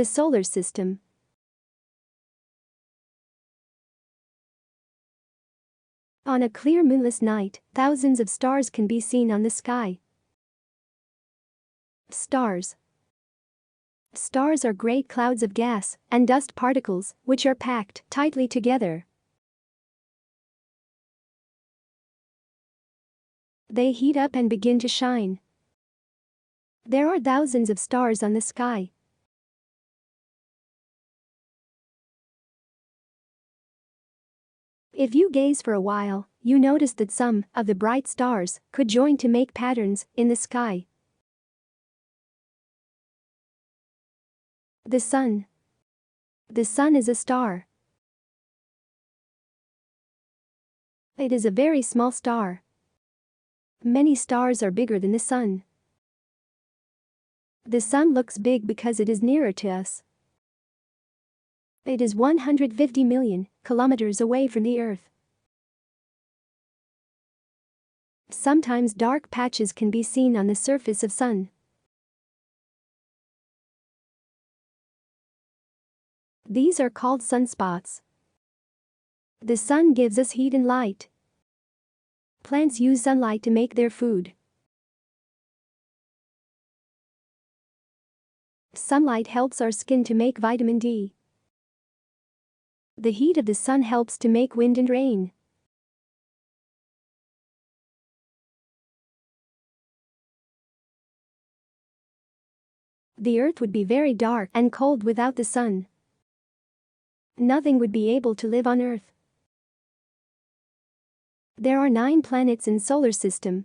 The solar system. On a clear moonless night, thousands of stars can be seen on the sky. Stars. Stars are great clouds of gas and dust particles which are packed tightly together. They heat up and begin to shine. There are thousands of stars on the sky. If you gaze for a while, you notice that some of the bright stars could join to make patterns in the sky. The sun. The sun is a star. It is a very small star. Many stars are bigger than the sun. The sun looks big because it is nearer to us. It is 150 million kilometers away from the Earth. Sometimes dark patches can be seen on the surface of sun. These are called sunspots. The sun gives us heat and light. Plants use sunlight to make their food. Sunlight helps our skin to make vitamin D. The heat of the sun helps to make wind and rain. The Earth would be very dark and cold without the sun. Nothing would be able to live on Earth. There are 9 planets in solar system.